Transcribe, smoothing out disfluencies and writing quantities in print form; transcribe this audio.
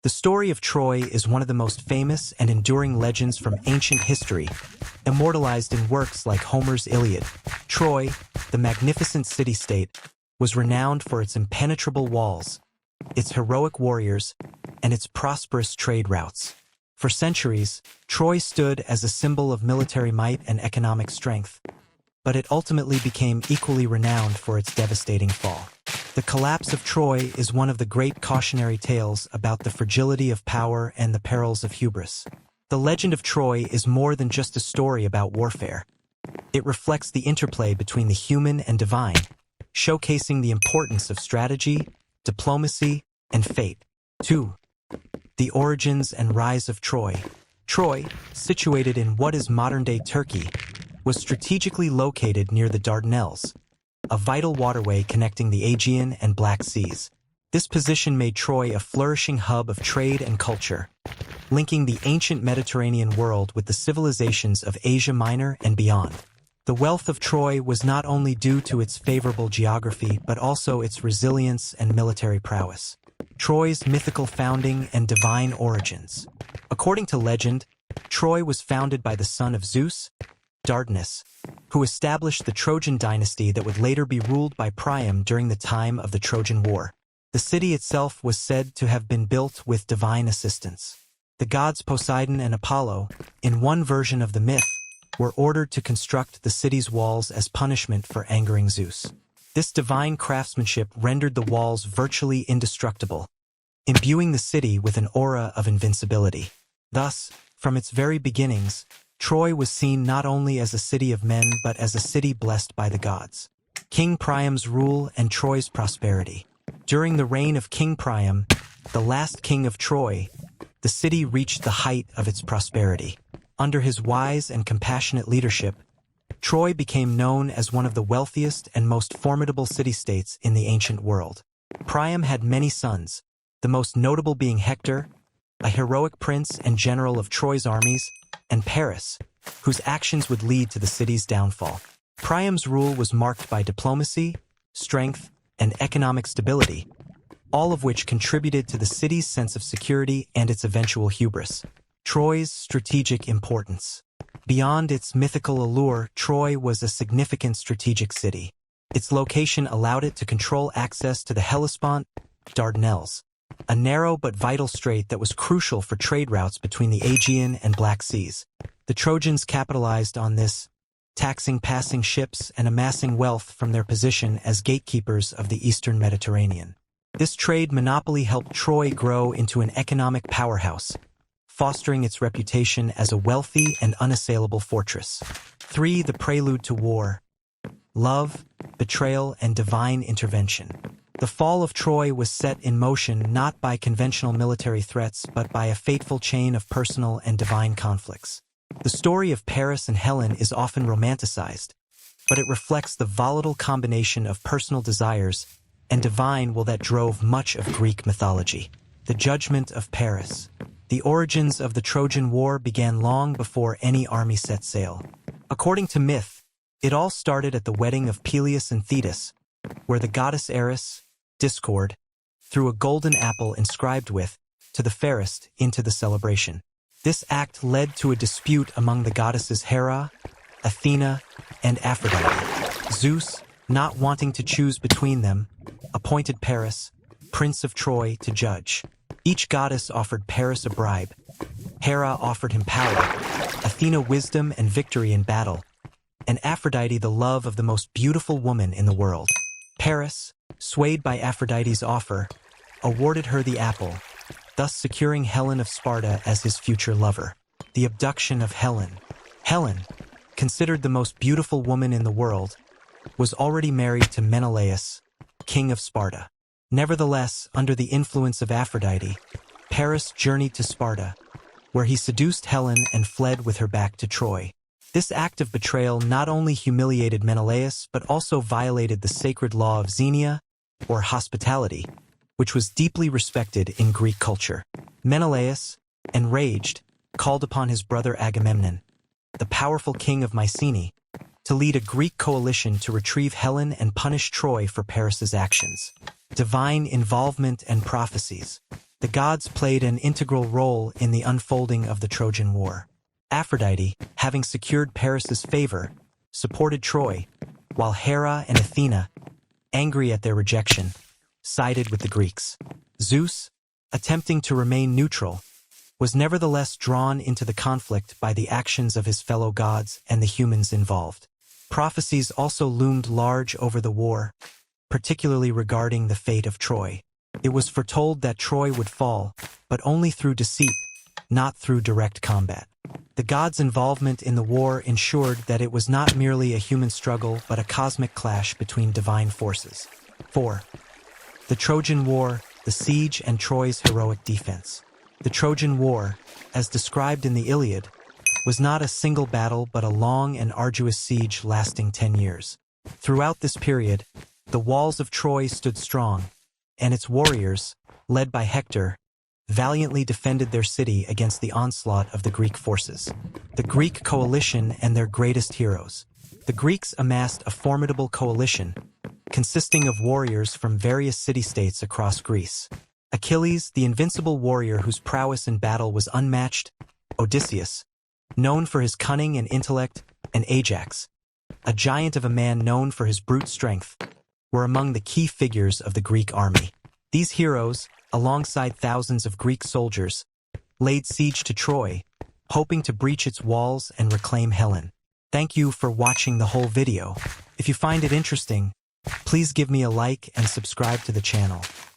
The story of Troy is one of the most famous and enduring legends from ancient history, immortalized in works like Homer's Iliad. Troy, the magnificent city-state, was renowned for its impenetrable walls, its heroic warriors, and its prosperous trade routes. For centuries, Troy stood as a symbol of military might and economic strength, but it ultimately became equally renowned for its devastating fall. The collapse of Troy is one of the great cautionary tales about the fragility of power and the perils of hubris. The legend of Troy is more than just a story about warfare. It reflects the interplay between the human and divine, showcasing the importance of strategy, diplomacy, and fate. 2. The origins and rise of Troy. Troy, situated in what is modern-day Turkey, was strategically located near the Dardanelles, a vital waterway connecting the Aegean and Black Seas. This position made Troy a flourishing hub of trade and culture, linking the ancient Mediterranean world with the civilizations of Asia Minor and beyond. The wealth of Troy was not only due to its favorable geography but also its resilience and military prowess. Troy's mythical founding and divine origins. According to legend, Troy was founded by the son of Zeus, Dardanus, who established the Trojan dynasty that would later be ruled by Priam during the time of the Trojan War. The city itself was said to have been built with divine assistance. The gods Poseidon and Apollo, in one version of the myth, were ordered to construct the city's walls as punishment for angering Zeus. This divine craftsmanship rendered the walls virtually indestructible, imbuing the city with an aura of invincibility. Thus, from its very beginnings, Troy was seen not only as a city of men but as a city blessed by the gods. King Priam's rule and Troy's prosperity. During the reign of King Priam, the last king of Troy, the city reached the height of its prosperity. Under his wise and compassionate leadership, Troy became known as one of the wealthiest and most formidable city-states in the ancient world. Priam had many sons, the most notable being Hector, a heroic prince and general of Troy's armies, and Paris, whose actions would lead to the city's downfall. Priam's rule was marked by diplomacy, strength, and economic stability, all of which contributed to the city's sense of security and its eventual hubris. Troy's strategic importance. Beyond its mythical allure, Troy was a significant strategic city. Its location allowed it to control access to the Hellespont, Dardanelles, a narrow but vital strait that was crucial for trade routes between the Aegean and Black Seas. The Trojans capitalized on this, taxing passing ships and amassing wealth from their position as gatekeepers of the eastern Mediterranean. This trade monopoly helped Troy grow into an economic powerhouse, fostering its reputation as a wealthy and unassailable fortress. 3. The prelude to war. Love, betrayal, and divine intervention. The fall of Troy was set in motion not by conventional military threats but by a fateful chain of personal and divine conflicts. The story of Paris and Helen is often romanticized, but it reflects the volatile combination of personal desires and divine will that drove much of Greek mythology. The judgment of Paris. The origins of the Trojan War began long before any army set sail. According to myth, it all started at the wedding of Peleus and Thetis, where the goddess Eris, Discord, threw a golden apple inscribed with, "To the fairest," into the celebration. This act led to a dispute among the goddesses Hera, Athena, and Aphrodite. Zeus, not wanting to choose between them, appointed Paris, Prince of Troy, to judge. Each goddess offered Paris a bribe. Hera offered him power, Athena wisdom and victory in battle, and Aphrodite the love of the most beautiful woman in the world. Paris, swayed by Aphrodite's offer, awarded her the apple, thus securing Helen of Sparta as his future lover. The abduction of Helen. Helen, considered the most beautiful woman in the world, was already married to Menelaus, king of Sparta. Nevertheless, under the influence of Aphrodite, Paris journeyed to Sparta, where he seduced Helen and fled with her back to Troy. This act of betrayal not only humiliated Menelaus but also violated the sacred law of xenia, or hospitality, which was deeply respected in Greek culture. Menelaus, enraged, called upon his brother Agamemnon, the powerful king of Mycenae, to lead a Greek coalition to retrieve Helen and punish Troy for Paris's actions. Divine involvement and prophecies. The gods played an integral role in the unfolding of the Trojan War. Aphrodite, having secured Paris's favor, supported Troy, while Hera and Athena, angry at their rejection, sided with the Greeks. Zeus, attempting to remain neutral, was nevertheless drawn into the conflict by the actions of his fellow gods and the humans involved. Prophecies also loomed large over the war, particularly regarding the fate of Troy. It was foretold that Troy would fall, but only through deceit, not through direct combat. The gods' involvement in the war ensured that it was not merely a human struggle but a cosmic clash between divine forces. 4. The Trojan War, the siege and Troy's heroic defense. The Trojan War, as described in the Iliad, was not a single battle but a long and arduous siege lasting 10 years. Throughout this period, the walls of Troy stood strong, and its warriors, led by Hector, valiantly defended their city against the onslaught of the Greek forces. The Greek coalition and their greatest heroes. The Greeks amassed a formidable coalition, consisting of warriors from various city-states across Greece. Achilles, the invincible warrior whose prowess in battle was unmatched, Odysseus, known for his cunning and intellect, and Ajax, a giant of a man known for his brute strength, were among the key figures of the Greek army. These heroes, alongside thousands of Greek soldiers, laid siege to Troy, hoping to breach its walls and reclaim Helen. Thank you for watching the whole video. If you find it interesting, please give me a like and subscribe to the channel.